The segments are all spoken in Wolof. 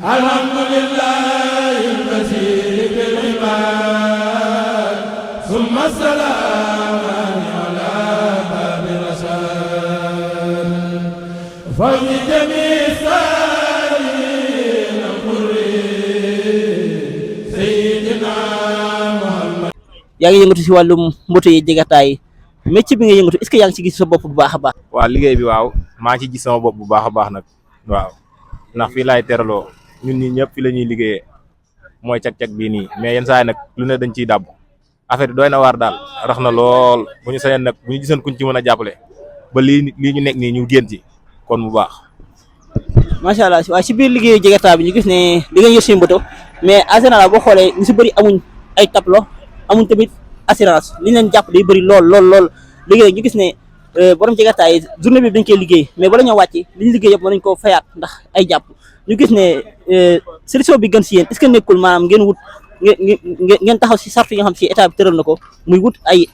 alhamdulillahi al-basir bil ibad thumma salaam ala babil rasad fa fi jami' sarin al-qurri sayyidina Muhammad. yaa ngi yëngatu si wàllum moto yi jegataay métier bi nga yëngatu est-ce que yaa ngi ci gis sa bopp bu baax a baax. waaw liggéey bi waaw maa ngi ci gis sama bopp bu baax a baax nag waaw ndax fii laay teraloo ñun ñi ñëpp fi la ñuy liggéeyee mooy cag-cag bii nii mais yenn saa yi nag lu ne dañ ciy dàbb affaire bi doy na waar daal rax na lool bu ñu sañoon nag bu ñu gisoon kuñ ci mën a jàppale ba lii ñu nekk nii ñu génn ci kon bu baax. macha allah waaye si biir liggéeyu jegataay bi ñu gis ne li nga yor seen moto mais en général boo xoolee ñu si bëri amuñ ay tableau amuñ tamit assurance li ñu leen jàpp day bëri lool léegi nag ñu gis ne borom jegataay journée bi dañ koy liggéey mais bala ñoo wàcc li ñu liggéey yëpp mën nañ koo fayaat ndax ay jàpp ñu gis ne solution bi gën si yéen est-ce que nekkul maanaam ngeen wut ngeen taxaw si sartu yi nga xam si état bi tëral na ko muy wut ay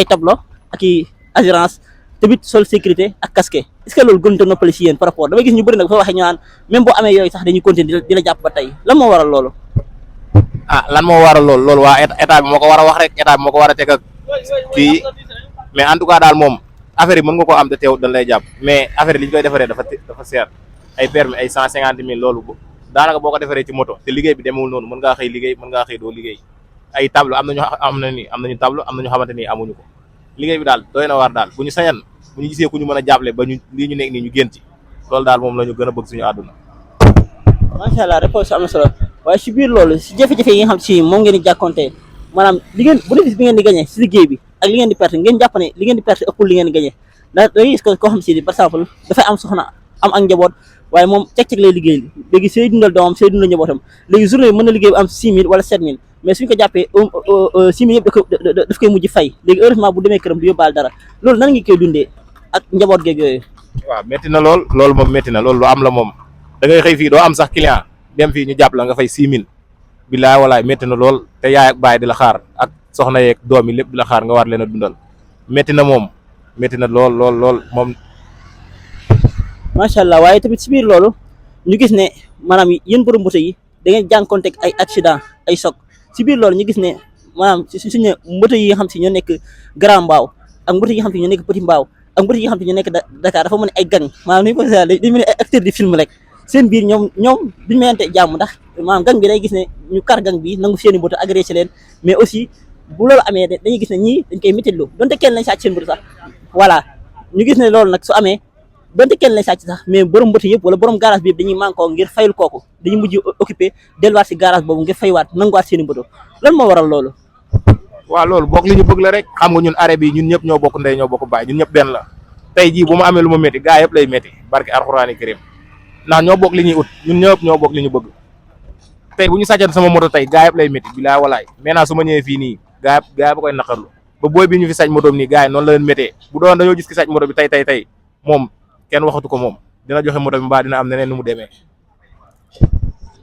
tableau ak i assurance tamit sol sécurité ak casque est-ce que loolu gën a noppali si yéen par rapport damay gis ñu bëri nag soo waxee ñu naan même boo amee yooyu sax dañuy continuer di la jàpp ba tey lan moo waral loolu. lan moo waral loolu waa état bi moo ko war a wax rek état bi moo ko war a teg ak kii mais en tout cas daal moom affaire yi mën nga koo am te teew dañ lay jàpp mais affaire yi li ñu koy defaree dafa seer ay permis ay 150 000 loolu daanaka boo ko defaree ci moto te liggéey bi demewul noonu mën ngaa xëy liggéey mën ngaa xëy doo liggéey ay tableau am nañu tableau am nañu xamante ni amuñu ko liggéey bi daal doy na waar daal bu ñu sañan bu ñu gisee ku ñu mën a jàppale ba ñu lii ñu nekk nii ñu génn ci loolu daal moom la ñu gën a bëgg suñu àdduna. macha allah réponse am na solo waaye si biir loolu si jafe-jafe yi nga xam si moom ngeen di jàkkoonte maanaam bénéfice bi ngeen di gagné si liggéey bi ak li ngeen di perte ngeen jàpp ne li ngeen di perte ëppul li ngeen di gagné ndax da ngay gis koo xam si par exemple dafay am soxna am ak njaboot waaye moom ceg-ceg lay liggéey léegi say dundal doomam say dundal njabootam léegi journée bi mën na liggéey bi am 6 000 wala 7 000 mais suñ ko jàppee 6 000 yëpp daf koy mujj fay léegi heureusement bu demee këram du yóbbaal dara loolu nan ngi koy dundee ak njaboot geeg yooyu. waaw métti na loolu moom métti na loolu lu am la moom da ngay xëy fii doo am sax client dem fii ñu jàpp la nga fay 6 000 bilaay walaay métti na lool te yaay ak baay di la xaar ak soxna yeeg doom yi lépp di la xaar nga war leen a dundal métti na moom métti na lool moom. macha allah waaye tamit si biir loolu ñu gis ne maanaam yéen borom moto yi da ngeen jànkonteeg ay accident ay choc si biir loolu ñu gis ne maanaam suñu moto yi nga xam si ñoo nekk Grand Mbao ak moto yi nga xam si ñoo nekk Petit Mbao ak moto yi nga xam si ñoo nekk Dakar dafa mën ay gang maanaam ni ko dañu mën ay acteur de film rek seen biir ñoom duñu mayante jàmm ndax maanaam gang bi day gis ne ñu kar gang bi nangu seeni moto agressé leen mais aussi bu loolu amee dañuy gis ne ñii dañ koy méttilu donte kenn lañ sàcc seen moto sax voilà ñu gis ne loolu nag su amee donte kenn lañ sàcc sax mais borom moto yëpp wala borom garage bi yëpp dañuy manqué ngir fayul kooku dañuy mujj occupé delluwaat si garage boobu ngir faywaat nanguwaat seeni moto lan moo waral loolu. waaw loolu bokk li ñu bëgg la rek xam nga ñun arrêt bi ñun ñëpp ñoo bokk ndey ñoo bokk baay ñun ñëpp benn la tey jii bu ma amee lu ma métti gaa yëpp lay métti barke alxuraani karim ndax ñoo bokk li ñuy ut ñun ñëpp ñoo bokk li ñu bëgg tey bu ñu sàccan sama moto tey gaa yëpp lay métti bilaa walaay maintenant su ma ñëwee fii nii gaa yëpp ba koy naqarlu ba booy bi ñu fi sàcc moto bi nii gaa yi noonu la leen méttee bu doon dañoo gis ki sàcc moto bi tey moom kenn waxatu ko moom dina joxe moto bi mbaa dina am neneen nu mu demee.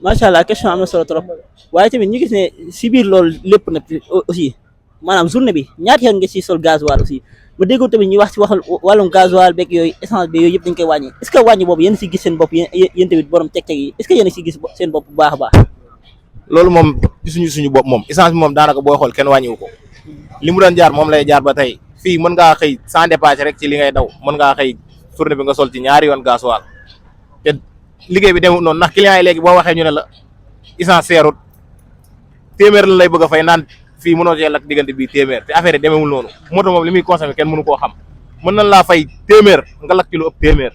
macha allah question am na solo trop waaye tamit ñu gis ne si biir loolu lépp nag aussi maanaam journée bi ñaata yoon nga si sol gasoil aussi ma déggoo tamit ñu wax si wàllum gasoil beeg yooyu essence bi yooyu yëpp dañ koy wàññi est-ce que wàññi boobu yéen si gis seen bopp yéen tamit borom teg-teg yi est-ce que yéen si gis seen bopp bu baax a baax. loolu moom gisuñu suñu bopp moom essence bi moom daanaka booy xool kenn wàññiwu ko li mu doon jaar moom lay jaar ba tey fii mën ngaa xëy sans dépassé rek ci li ngay daw mën ngaa xëy journée bi nga sol ci ñaari yoon gasoil te liggéey bi demul noonu ndax client yi léegi boo waxee ñu ne la essence seerut téeméer la lay bëgg a fay naan fii mënoo cee lakk diggante bii téeméer te affaire yi demewul noonu moto moom li muy consommé kenn mënu koo xam mën nañ laa fay téeméer nga lakk ci lu ëpp téeméer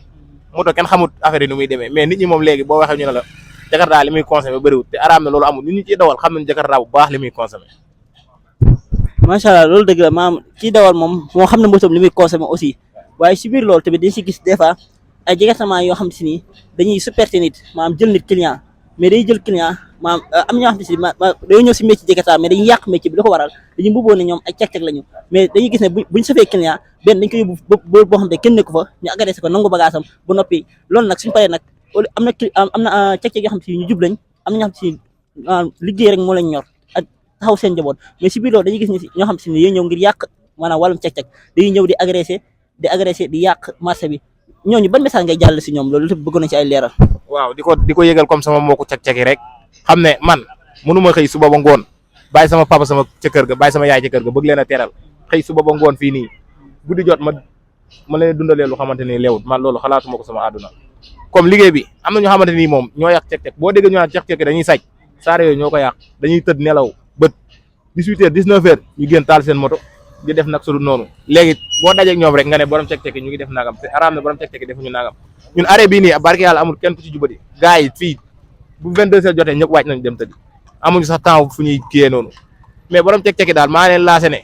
moto kenn xamut affaire yi nu muy demee mais nit ñi moom léegi boo waxee ñu ne la Jakarta li muy consommé bëriwut te araam na loolu amul nit ñi ciy dawal xam nañ Jakarta bu baax li muy consommé. macha allah loolu dëgg la maam kii dawal moom moo xam ne motom li muy consommé aussi waaye si biir loolu tamit dañ si gis des fois ay jegesamaan yoo xam si ni dañuy supporter nit maanaam jël nit client mais day jël client maanaam am ñoo xam ne si dañoo ñëw si métier jegeta mais dañuy yàq métier bi li ko waral dañuy mbubboo ne ñoom ay ceg-ceg lañu mais dañuy gis ne buñ safee client benn dañ ko yóbbu boo xam ne kenn nekku fa ñu agressé ko nangu bagaasam ba noppi loolu nag suñu paree nag am na ceg-ceg yoo xam si ñu jub lañ am na ñoo xam si liggéey rek moo lañ ñor ak taxaw seen njaboot mais si biir loolu dañuy gis ne ñoo xam si ne yéen ñëw ngir yàq maanaam wàllum ceg-ceg dañuy ñëw di agressé di yàq marché bi ñooñu ban message ngay jàllale si ñoom loolu lépp bëgg na ci ay leeral. waaw di ko yëgal comme sama mbokku cag-cag yi rek xam ne man mënuma xëy suba ba ngoon bàyyi sama papa sama ca kër ga bàyyi sama yaay ca kër ga bëgg leen a teral xëy suba ba ngoon fii nii guddi jot ma leen dundalee lu xamante ni leewut man loolu xalaatuma ko sama àdduna comme liggéey bi am na ñoo xamante ni moom ñoo yàq cag-cag boo dégg ñu naan cag-cag dañuy sàcc saare yooyu ñoo ko yàq dañuy tëdd nelaw bët 18h 19h ñu génn taal seen moto di def nag su dul noonu léegi boo dajeeg ñoom rek nga ne borom cag-cag ñu ngi def nangam te araam na borom cag-cag defuñu nangam ñun arrêt bii nii barke yàlla amul kenn ku ci jubati gars yi fii bu 22h jotee ñëpp wàcc nañ dem tëdd amuñu sax temps fu ñuy kiyee noonu mais borom cag-cag daal maa leen lancé ne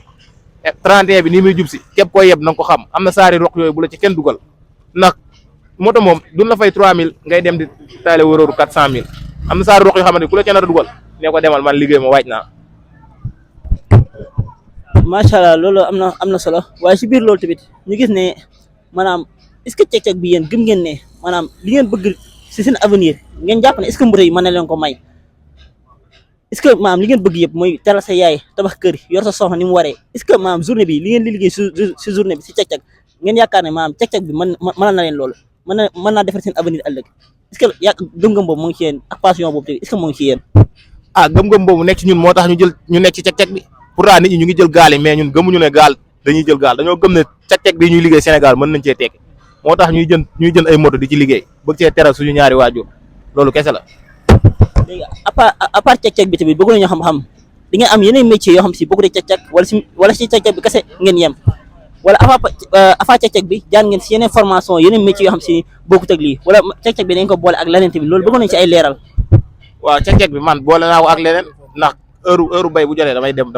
31 bi nii muy jub si képp koy yeb na nga ko xam am na saari roq yooyu bu la ci kenn dugal nag moto moom duñ la fay 3000 ngay dem di taale wóorooru 400000 am na saari roq yoo xamante ku la ca nar a dugal ne ko demal man liggéey ma wàcc naa. macha allah loolu am na solo waaye si biir loolu tamit ñu gis ne maanaam est-ce que cag-cag bi yéen gëm ngeen ne maanaam li ngeen bëgg si seen avenir ngeen jàpp ne est-ce que mbir yi mën na leen ko may est-ce que maanaam li ngeen bëgg yëpp mooy teral sa yaay tabax kër yor sa soxna ni mu waree est-ce que maanaam journée bi li ngeen di liggéey si journée bi si cag-cag ngeen yaakaar ne maanaam cag-cag bi mënal na leen loolu mën naa defar seen avenir ëllëg est-ce que gëm-gëm boobu mu ngi ci yéen ak passion boobu tamit est-ce que mu ngi ci yéen gëm-gëm boobu nekk ci ñun moo tax ñu nekk ci cag-cag bi pourtant nit ñi ñu ngi jël gaal yi mais ñun gëmuñu ne gaal dañuy jël gaal dañoo gëm ne cag-cag bi ñuy liggéey Sénégal mën nañ cee tekki moo tax ñuy jënd ay moto di ci liggéey bëgg cee teral suñu ñaari waajur loolu kese la. léegi à part cag-cag bi tamit bëgg nañu xam-xam di ngeen am yeneen métiers yoo xam si bokkul cag-cag wala si cag-cag bi kese ngeen yem wala avant cag-cag bi jàng ngeen si yeneen formation yeneen métiers yoo xam si bokkut ak lii wala cag-cag bi dañ ko boole ak leneen tamit loolu bëgg nañu ci ay leeral. waaw cag-cag bi man boole naa ko ak leneen ndax heure bay bu jotee damay dem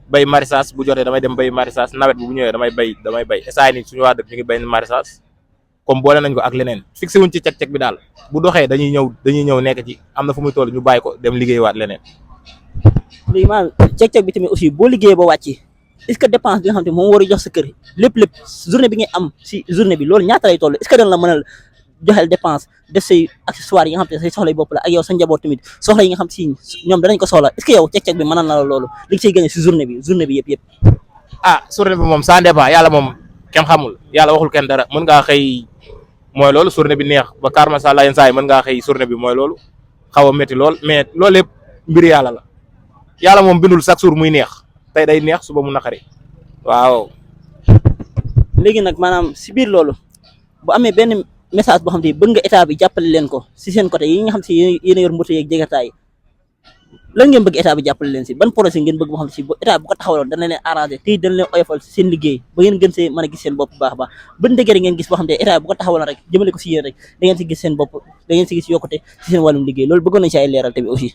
bay maraîchage bu jotee damay dem bay maraîchage nawet bu ñëwee damay bay essay ni suñu waa dëkk ñu ngi bay maraîchage comme boole nañ ko ak leneen fixé wuñ ci cag-cag bi daal bu doxee dañuy ñëw nekk ci am na fu muy toll ñu bàyyi ko dem liggéeywaat leneen. léegi maanaam cag-cag bi tamit aussi boo liggéeyee ba wàcc est-ce que dépense bi nga xam te moom war a jox sa kër lépp journée bi ngay am si journée bi loolu ñaata lay toll est-ce que dañ la mën a joxel dépense def say accessoires yi nga xam te say soxla yi bopp la ak yow sa njaboot tamit soxla yi nga xam si ñoom danañ ko soxla est-ce que yow cag-cag bi mënal na la loolu li nga say gagné si journée bi yëpp journée bi moom ça dépend yàlla moom kenn xamul yàlla waxul kenn dara mën ngaa xëy mooy loolu journée bi neex ba kaar masha Allah yenn saa yi mën ngaa xëy journée bi mooy loolu xaw a métti lool mais loolu lépp mbiri yàlla la yàlla moom bindul chaque jour muy neex tey day neex suba mu naqari waaw. léegi nag maanaam si biir loolu bu amee benn message boo xam te bëgg nga état bi jàppale leen ko si seen côté yi nga xam si yéen a yor moto yeeg jegataay lan ngeen bëgg état bi jàppale leen si ban projet ngeen bëgg boo xam si état bu ko taxawaloon dana leen arrangé te dana leen oyofal seen liggéey ba ngeen gën see mën a gis seen bopp bu baax a baax ban ndëgëre ngeen gis boo xam te état bu ko taxawaloon rek jëmale ko si yéen rek da ngeen si gis seen bopp da ngeen si gis yokkute si seen wàllum liggéey loolu bëggoon nañ si ay leeral tamit aussi.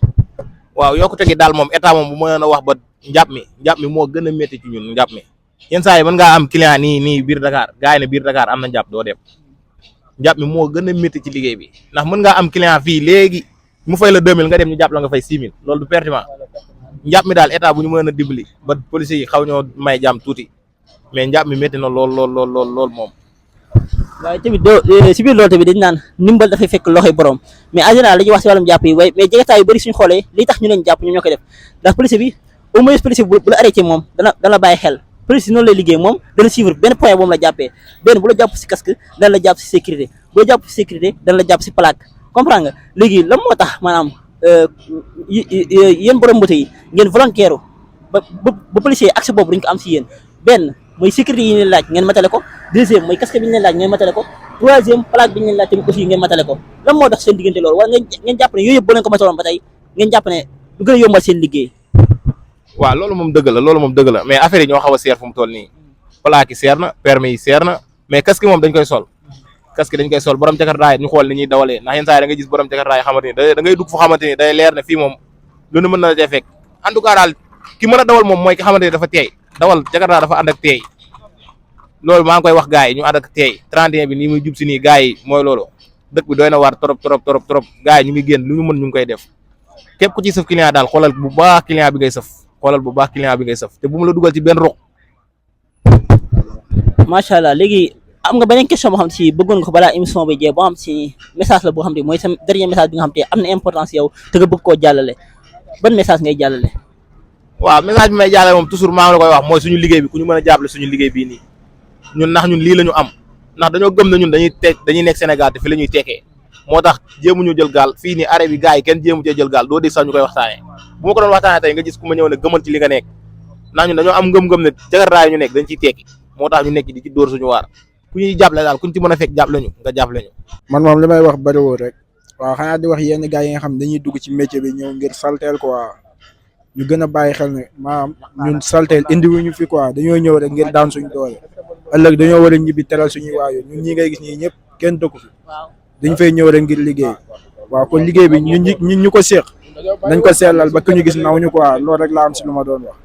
waaw yokkute gi daal moom état moom bu mën a wax ba njàpp mi moo gën a métti ci ñun njàpp mi yenn saa yi mën ngaa am client nii biir Dakar gars yi ne biir Dakar am na njàpp doo dem njàpp mi moo gën a métti ci liggéey bi ndax mën ngaa am client fii léegi mu fay la 2000 nga dem ñu jàpp la nga fay 6000 loolu du pertinent njàpp mi daal état bu ñu mën a dimbali ba police yi xaw ñoo may jàmm tuuti mais njàpp mi métti na lool moom. waaye tamit si biir loolu tamit dañ naan ndimbal dafay fekk loxoy borom mais en général dañuy wax si wàllum jàpp yi waaye mais jegataay yu bëri suñu xoolee li tax ñu leen jàpp ñoom ñoo koy def ndax police bi au moins police bi bu la arrêté moom dana bàyyi xel police yi noonu lay liggéey moom dana suivre benn point boobu la jàppee benn bu la jàpp si casque dana la jàpp si sécurité bu la jàpp si sécurité dana la jàpp si plaque comprendre nga léegi lan moo tax maanaam yéen borom moto yi ngeen volontaire ba policier yi accès boobu duñ ko am si yéen benn mooy sécurité yi ñu leen laaj ngeen matale ko deuxième mooy casque bi ñu leen laaj ngeen matale ko troisième plaque bi ñu leen laaj tamit aussi ngeen matale ko lan moo tax seen diggante loolu wala ngeen jàpp ne yooyu yëpp boo leen ko mataloon ba tey ngeen jàpp ne du gën a yombal seen liggéey. waaw loolu moom dëgg la mais affaire yi ñoo xaw a seer fu mu toll nii plaque yi seer na permis yi seer na mais casque moom dañ koy sol borom jakartaay ñu xool ni ñuy dawalee ndax yenn saa yi da ngay gis borom jakartaay xamante ni da ngay dugg fu xamante ni day leer ne fii moom lu ne mën na la cee fekk en tout cas daal ki mën a dawal moom mooy ki xamante ni dafa teey dawal jakarta dafa ànd ak teey loolu maa ngi koy wax gars yi ñu ànd ak teey 31 bi nii muy jub si nii gars yi mooy loolu dëkk bi doy na waar trop gars yi ñu ngi génn lu ñu mën ñu ngi koy def képp ku ci sëf client daal xoolal bu baax client bi ngay sëf te bu mu la dugal ci benn ruq. macha allah léegi am nga beneen question boo xam si bëggoon nga ko balaa émission bi jeex boo xam si message la boo xam te mooy sa dernier message bi nga xam te am na importance yow te nga bëgg koo jàllale ban message ngay jàllale. waaw message bi may jàllale moom toujours maa ngi la koy wax mooy suñu liggéey bi ku ñu mën a jàppale suñu liggéey bii nii ñun lii la ñu am ndax dañoo gëm na ñun dañuy nekk Sénégal te fi la ñuy tekkee moo tax jéemuñu jël gaal fii nii arrêt bi gars yi kenn jéemu cee jël gaal doo dégg sax ñu koy waxtaanee bu ma ko doon waxtaanee tey nga gis ku ma ñëw ne gëmal ci li nga nekk ndax ñun dañoo am ngëm-ngëm ne jagarraay ñu nekk dañ ciy tekki moo tax ñu nekk di ci dóor suñu waar ku ñuy jàppale daal kuñ ci mën a fekk jàppale ñu nga jàppale ñu. man moom li may wax bëriwul rek waaw xanaa di wax yenn gars yi nga xam dañuy dugg ci métier bi ñëw ngir salteel quoi ñu gën a bàyyi xel ne maanaam ñun salteel indiwuñu fi quoi dañoo ñëw rek ngir daan suñu doole ëllëg dañoo war a ñibbi teral suñuy waajur ñun ñi ngay gis ñii ñëpp kenn dëkku fi dañ fay ñëw rek ngir liggéey waaw kon liggéey bi ñun ñu ko séq nañ ko seetlal ba ku ñu gis naw ñu quoi loolu rek laa am si lu ma doon wax.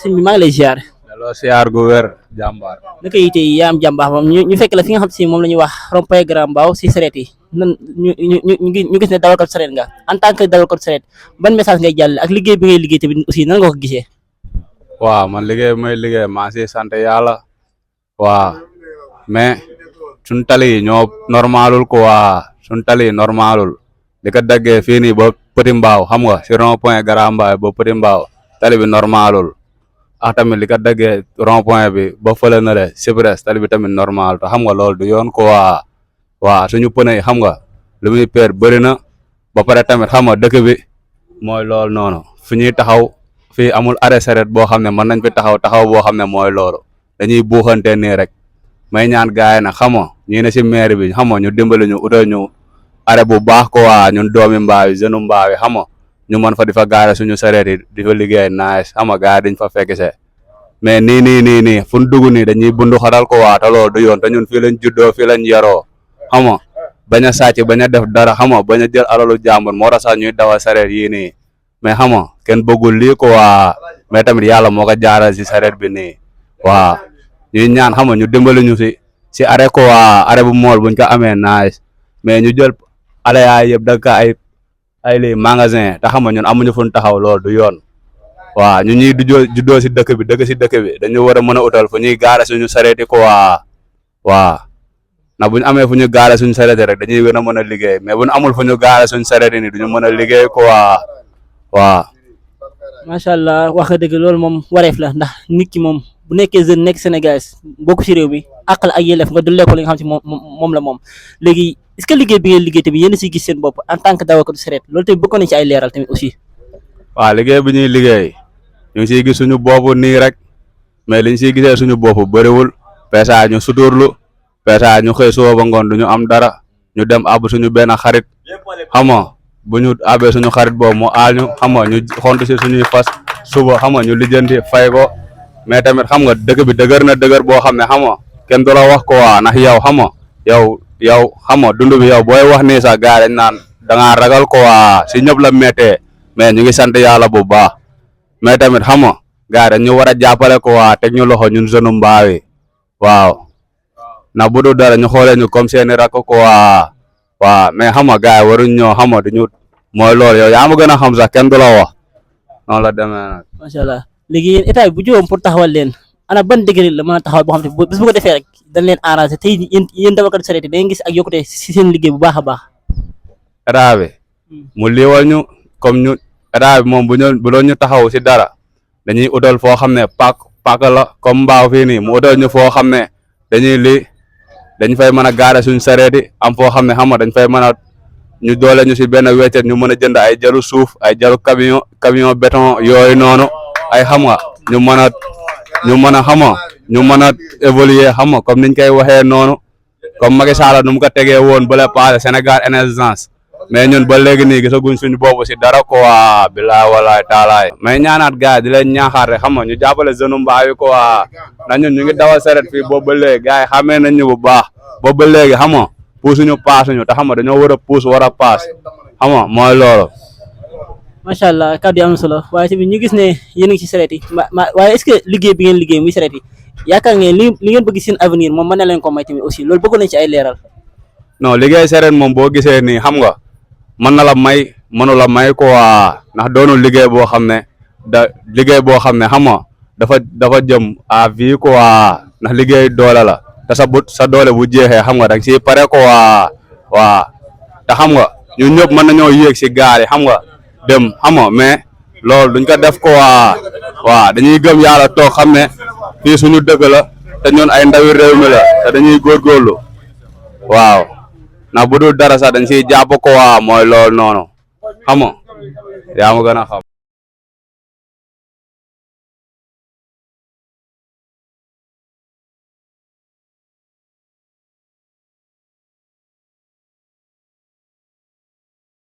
sëñ bi maa ngi lay ziar. delloo siyaar gu wér jàmbaar. naka yi tey yaa am jàmbaar moom ñu fekk la fi nga xam si moom la ñuy wax rond-point Grand Mbao si sareet yi nan ñu gis ne dawalkat sareet nga en tant que dawalkat sareet ban message ngay jàll ak liggéey bi ngay liggéey tamit aussi nan nga ko gisee. waaw man liggéey bi may liggéey maa ngi siy sant yàlla waaw mais suñ tali yi ñoo normalul quoi suñ tali yi normalul li ko daggee fii nii ba Petit Mbao xam nga si rond-point Grand Mbao ba Petit Mbao tali bi normalul ah tamit li ko daggee rond-point bi ba fële na le Sibres tali bi tamit normal te xam nga loolu du yoon quoi waaw suñu pneu yi xam nga lu muy peer bëri na ba pare tamit xam nga dëkk bi mooy loolu noonu fi ñuy taxaw fii amul arrêt saret boo xam ne mën nañ fi taxaw boo xam ne mooy loolu dañuy buuxante nii rek may ñaan gaay yi nag xam nga ñii ne si maire bi xam nga ñu dimbali ñu utal ñu arrêt bu baax quoi ñun doomi mbaaw yi jeune mbaaw yi xam nga ñu mën fa di fa gaare suñu sareet yi di fa liggéey nice xam nga gaay dañ fa fekk se mais nii fu ñu dugg nii dañuy bundu xatal ko waa te loolu du yoon te ñun fii lañ juddoo fii lañ yaroo xam nga bañ a sàcc bañ a def dara xam nga bañ a jël alalu jàmbur moo tax sax ñuy dawal sareet yii nii mais xam nga kenn bëggul lii ko waa mais tamit yàlla moo ko jaaral si sareet bi nii waaw ñuy ñaan xam nga ñu dimbali ñu si arrêt ko waa arrêt bu mool buñ ko amee nice mais ñu jël arrêt yaay yëpp dagg ay lii magasin te xam nga ñun amuñu fu ñu taxaw loolu du yoon waaw ñu ñuy juddoo si dëkk bi dëkk si dëkk bi dañu war a mën a utal fu ñuy gaare suñu sareeti ko waa na bu ñu amee fu ñu gaare suñu sareeti rek dañuy gën a mën a liggéey mais bu ñu amul fu ñu gaare suñu sareeti ni duñu mën a liggéey ko waa macha allah wax dëgg loolu moom wareef la ndax nit ki moom bu nekkee jeune nekk Sénégal bokk ci réew mi àq la ak yelleef nga dullee ko li nga xam si moom la moom léegi est-ce que liggéey bi ngeen liggéey tamit yéen a siy gis seen bopp en tant que dawalkatu sareet loolu tamit bëggoon nañ ci ay leeral tamit aussi. waaw liggéey bi ñuy liggéey ñu ngi siy gis suñu bopp nii rek mais liñ siy gisee suñu bopp bëriwul peesa ñu suturlu peesa ñu xëy suba ba ngoon du ñu am dara ñu dem àbb suñu benn xarit xam nga bu ñu àbbee suñu xarit boobu mu aal ñu xam nga ñu xont si suñuy fas suba xam nga ñu lijjanti fay ko mais tamit xam nga dëkk bi dëgër na dëgër boo xam ne xam nga kenn du la wax ko waa ndax yow xam nga yow xam nga dund bi yow booy wax nii sax gars dañ naan da ngaa ragal ko waa si ñëpp la méttee mais ñu ngi sant yàlla bu baax mais tamit xam nga gars dañ ñu war a jàppale ko waa teg ñu loxo ñun jeune mbaaw yi waaw na bu dul dara ñu xoolee ñu comme seeni rakk ko waa waaw mais xam nga gars yi waruñ ñoo xam nga duñu mooy loolu yow yaa ma gën a xam sax kenn du la wax noonu la demee nag. macha allah léegi yéen état bi bu jógoon pour taxawal leen ana ban degré la mën a taxawal boo xam ne bés bu ko defee rek dañ leen arrangé te yéen dawalkatu sareet da ngeen gis ak yokkute si seen liggéey bu baax a baax. état bi mu liiwal ñu comme ñu état bi moom bu doon ñu taxaw si dara dañuy utal foo xam ne pak la comme mbaaw fii nii mu utal ñu foo xam ne dañ fay mën a gaare suñ sareet yi am foo xam ne xam nga dañ fay mën a ñu doole ñu si benn weccet ñu mën a jënd ay jalu suuf ay jalu camion béton yooyu noonu ay xam nga ñu mën a xam nga ñu mën a évoluer xam nga comme niñ koy waxee noonu comme Macky Sall nu mu ko tegee woon ba la passé Sénégal émergence mais ñun ba léegi nii gisaguñ suñu boobu si dara ko waa bilaay walaay taalaay mais ñaanaat gars yi di leen ñaaxaar rek xam nga ñu jàppale jeune mbaaw yi ko waa na ñun ñu ngi dawal sareet fii boobu ba léegi gars yi xamee nañ ñu bu baax boobu ba léegi xam nga puusuñu paasuñu te xam nga dañoo war a puus war a paas xam nga mooy loolu. macha allah kàddu yi am na solo waaye tamit ñu gis ne yéen a ngi ci sareet yi waaye est-ce que liggéey bi ngeen liggéey muy sareet yi yaakaar ngeen li ngeen bëgg seen avenir moom mën na leen ko may tamit aussi loolu bëggoon nañ ci ay leeral. non liggéey sareet moom boo gisee nii xam nga mën na la may mënu la may ko waa ndax doonul liggéey boo xam ne liggéey boo xam ne xam nga dafa jëm à vie ko waa ndax liggéey doole la te sa doole bu jeexee xam nga rek si pare ko waa te xam nga ñun ñëpp mën nañoo yéeg si gaal yi xam nga dem xam nga mais loolu duñ ko def ko waa dañuy gëm yàlla toog xam ne fii suñu dëkk la te ñun ay ndawi réew mi la te dañuy góorgóorlu waaw ndax bu dul dara sax dañ siy jàpp ko waa mooy loolu noonu xam nga yaa ma gën a xam